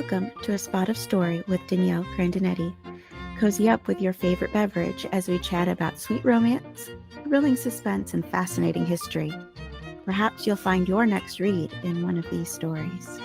Welcome to A Spot of Story with Danielle Grandinetti. Cozy up with your favorite beverage as we chat about sweet romance, thrilling suspense, and fascinating history. Perhaps you'll find your next read in one of these stories.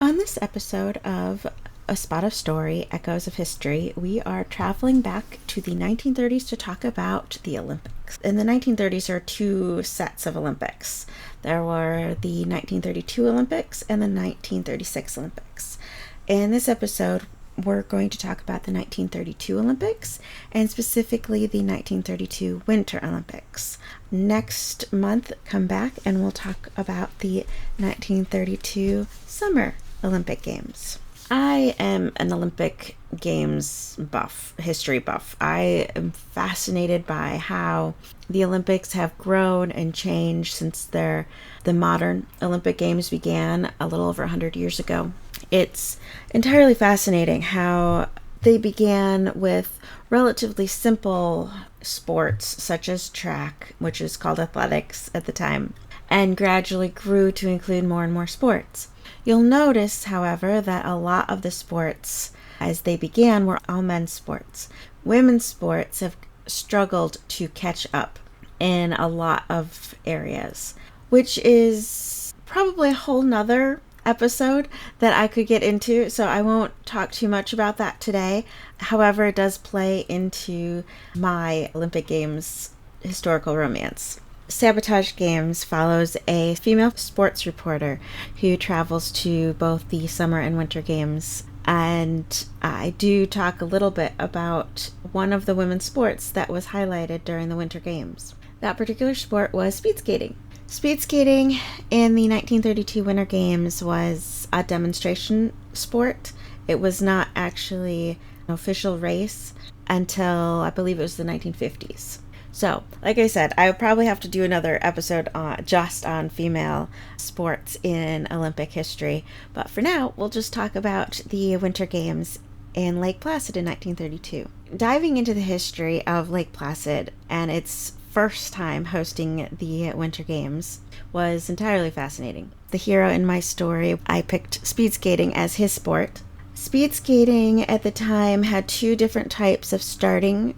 On this episode of A Spot of Story, Echoes of History, we are traveling back to the 1930s to talk about the Olympics. In the 1930s, there are two sets of Olympics. There were the 1932 Olympics and the 1936 Olympics. In this episode, we're going to talk about the 1932 Olympics and specifically the 1932 Winter Olympics. Next month, come back and we'll talk about the 1932 Summer Olympic Games. I am an Olympic Games buff, history buff. I am fascinated by how the Olympics have grown and changed since the modern Olympic Games began a little over 100 years ago. It's entirely fascinating how they began with relatively simple sports such as track, which is called athletics at the time, and gradually grew to include more and more sports. You'll notice, however, that a lot of the sports as they began were all men's sports. Women's sports have struggled to catch up in a lot of areas, which is probably a whole nother episode that I could get into, so I won't talk too much about that today. However, it does play into my Olympic Games historical romance. Sabotage Games follows a female sports reporter who travels to both the Summer and Winter Games, and I do talk a little bit about one of the women's sports that was highlighted during the Winter Games. That particular sport was speed skating. Speed skating in the 1932 Winter Games was a demonstration sport. It was not actually an official race until I believe it was the 1950s. So, like I said, I would probably have to do another episode just on female sports in Olympic history. But for now, we'll just talk about the Winter Games in Lake Placid in 1932. Diving into the history of Lake Placid and its first time hosting the Winter Games was entirely fascinating. The hero in my story, I picked speed skating as his sport. Speed skating at the time had two different types of starting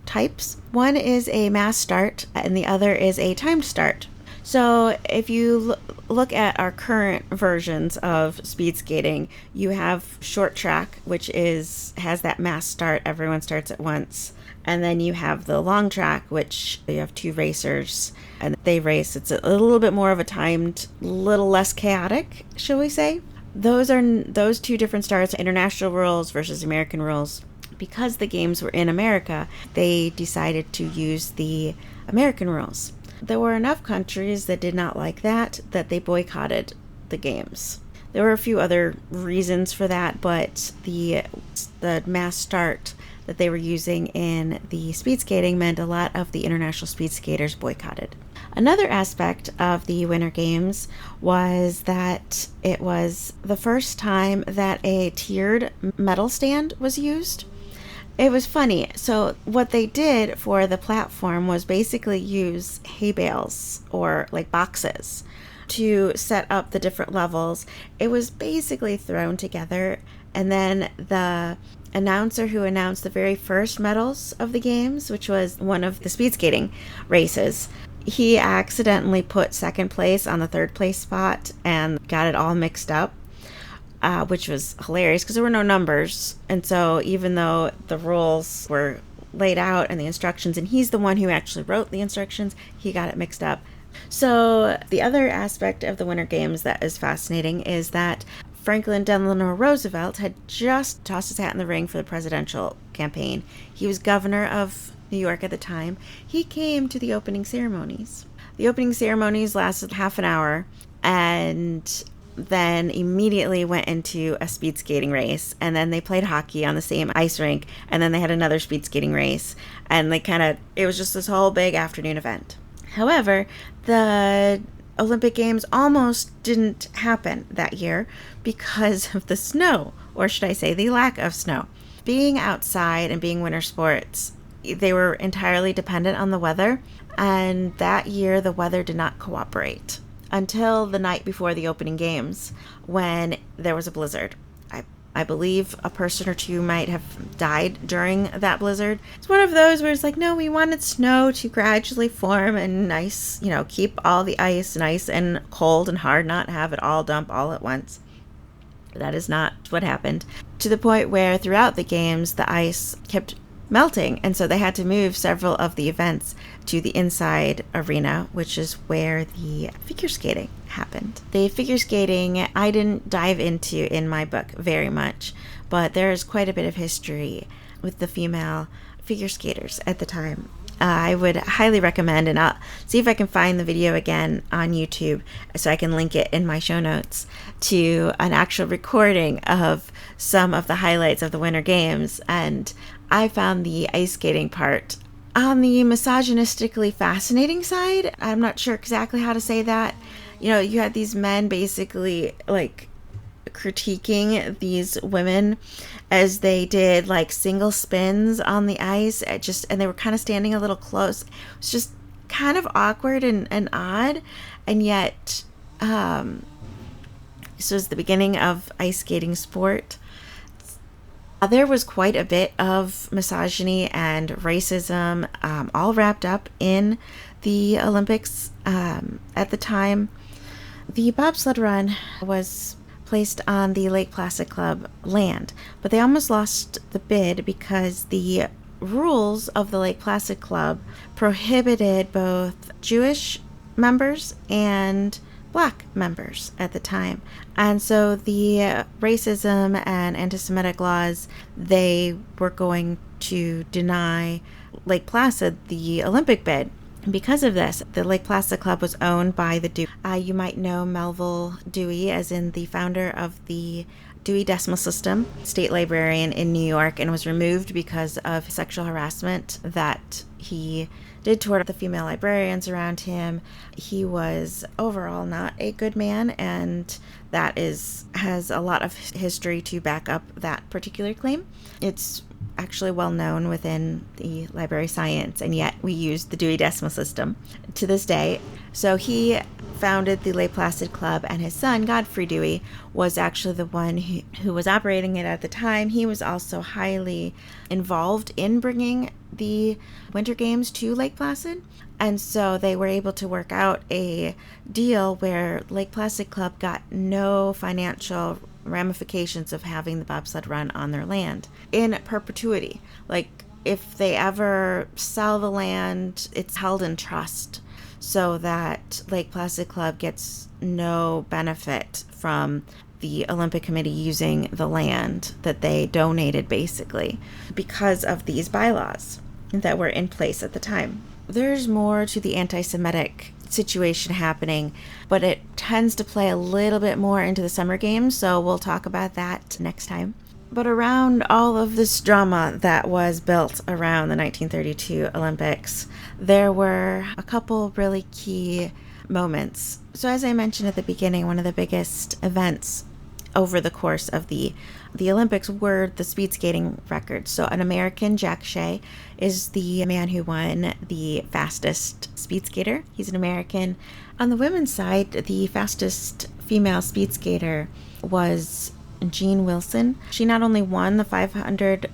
types. One is a mass start and the other is a timed start. So if you look at our current versions of speed skating, you have short track, which has that mass start, everyone starts at once. And then you have the long track, which you have two racers and they race. It's a little bit more of a timed, little less chaotic, shall we say. Those two different starts, international rules versus American rules. Because the games were in America, they decided to use the American rules. There were enough countries that did not like that they boycotted the games. There were a few other reasons for that, but the mass start that they were using in the speed skating meant a lot of the international speed skaters boycotted. Another aspect of the Winter Games was that it was the first time that a tiered medal stand was used. It was funny. So what they did for the platform was basically use hay bales or like boxes to set up the different levels. It was basically thrown together, and then the announcer who announced the very first medals of the games, which was one of the speed skating races, he accidentally put second place on the third place spot and got it all mixed up. Which was hilarious because there were no numbers. And so even though the rules were laid out and the instructions, and he's the one who actually wrote the instructions, he got it mixed up. So the other aspect of the Winter Games that is fascinating is that Franklin Delano Roosevelt had just tossed his hat in the ring for the presidential campaign. He was governor of New York at the time. He came to the opening ceremonies. The opening ceremonies lasted half an hour, and then immediately went into a speed skating race, and then they played hockey on the same ice rink, and then they had another speed skating race, and it was just this whole big afternoon event. However, the Olympic Games almost didn't happen that year because of the snow, or should I say the lack of snow. Being outside and being winter sports, they were entirely dependent on the weather, and that year the weather did not cooperate. until the night before the opening games when there was a blizzard. I believe a person or two might have died during that blizzard. It's one of those where it's like, no, we wanted snow to gradually form and nice, keep all the ice nice and cold and hard, not have it all dump all at once. That is not what happened. To the point where throughout the games, the ice kept melting, and so they had to move several of the events to the inside arena, which is where the figure skating happened. The figure skating I didn't dive into in my book very much, but there is quite a bit of history with the female figure skaters at the time. I would highly recommend, and I'll see if I can find the video again on YouTube so I can link it in my show notes, to an actual recording of some of the highlights of the Winter Games. And I found the ice skating part on the misogynistically fascinating side. I'm not sure exactly how to say that. You had these men basically like critiquing these women as they did like single spins on the ice, and they were kind of standing a little close. It was just kind of awkward and odd, and yet this was the beginning of ice skating sport. There was quite a bit of misogyny and racism all wrapped up in the Olympics at the time. The bobsled run was placed on the Lake Placid Club land, but they almost lost the bid because the rules of the Lake Placid Club prohibited both Jewish members and Black members at the time. And so the racism and anti-Semitic laws, they were going to deny Lake Placid the Olympic bid. Because of this, the Lake Placid Club was owned by the Dewey. You might know Melville Dewey as in the founder of the Dewey Decimal System, state librarian in New York, and was removed because of sexual harassment that he did toward the female librarians around him. He was overall not a good man, and that has a lot of history to back up that particular claim. It's actually well known within the library science, and yet we use the Dewey Decimal System to this day. So he founded the Lake Placid Club, and his son, Godfrey Dewey, was actually the one who was operating it at the time. He was also highly involved in bringing the Winter Games to Lake Placid, and so they were able to work out a deal where Lake Placid Club got no financial ramifications of having the bobsled run on their land in perpetuity. Like, if they ever sell the land, it's held in trust so that Lake Placid Club gets no benefit from the Olympic Committee using the land that they donated, basically, because of these bylaws that were in place at the time. There's more to the anti-Semitic situation happening, but it tends to play a little bit more into the Summer Games, so we'll talk about that next time. But around all of this drama that was built around the 1932 Olympics, there were a couple really key moments. So as I mentioned at the beginning, one of the biggest events over the course of the Olympics were the speed skating records. So an American, Jack Shea, is the man who won the fastest speed skater. He's an American. On the women's side, the fastest female speed skater was Jean Wilson. She not only won the 500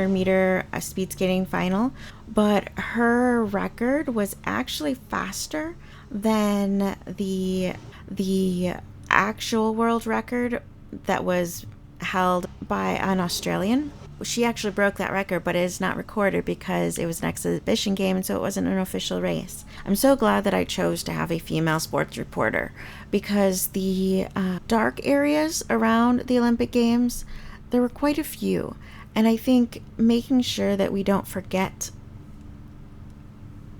meter speed skating final, but her record was actually faster than the actual world record that was held by an Australian. She actually broke that record, but it is not recorded because it was an exhibition game, and so it wasn't an official race. I'm so glad that I chose to have a female sports reporter, because the dark areas around the Olympic Games, there were quite a few, and I think making sure that we don't forget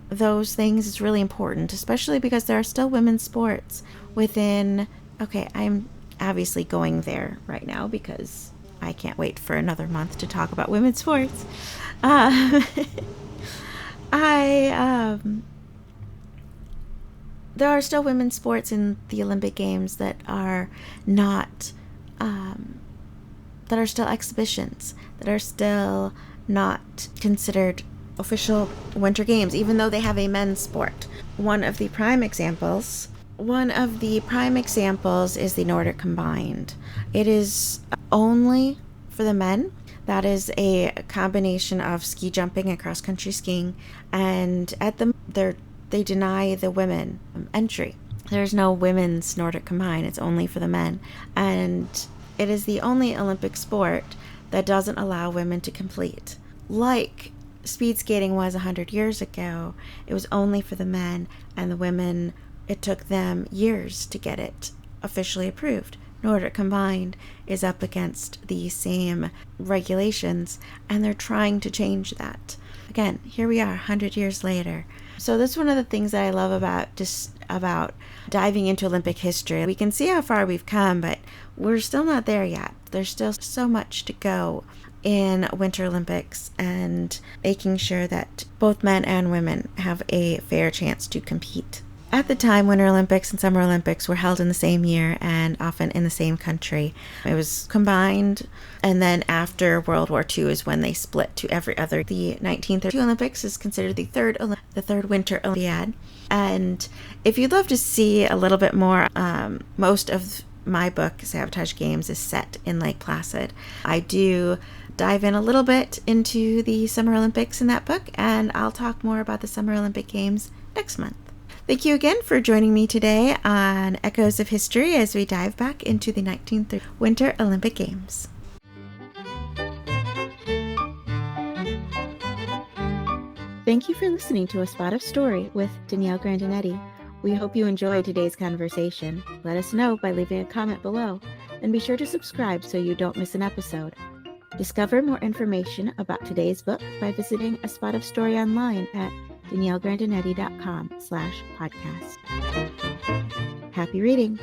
those things is really important, especially because there are still women's sports within. Okay, I'm obviously going there right now because I can't wait for another month to talk about women's sports. There are still women's sports in the Olympic Games that are not, that are still exhibitions, that are still not considered official Winter Games, even though they have a men's sport. One of the prime examples is the Nordic Combined. It is only for the men. That is a combination of ski jumping and cross-country skiing, and they deny the women entry. There's no women's Nordic Combined. It's only for the men, and it is the only Olympic sport that doesn't allow women to complete. Like speed skating was 100 years ago, it was only for the men, and the women, it took them years to get it officially approved. Nordic Combined is up against the same regulations, and they're trying to change that. Again, here we are 100 years later. So that's one of the things that I love about diving into Olympic history. We can see how far we've come, but we're still not there yet. There's still so much to go in Winter Olympics, and making sure that both men and women have a fair chance to compete. At the time, Winter Olympics and Summer Olympics were held in the same year and often in the same country. It was combined, and then after World War II is when they split to every other. The 1932 Olympics is considered the third Winter Olympiad. And if you'd love to see a little bit more, most of my book, Sabotage Games, is set in Lake Placid. I do dive in a little bit into the Summer Olympics in that book, and I'll talk more about the Summer Olympic Games next month. Thank you again for joining me today on Echoes of History as we dive back into the 1930 Winter Olympic Games. Thank you for listening to A Spot of Story with Danielle Grandinetti. We hope you enjoyed today's conversation. Let us know by leaving a comment below, and be sure to subscribe so you don't miss an episode. Discover more information about today's book by visiting A Spot of Story online at DanielleGrandinetti.com/podcast. Happy reading!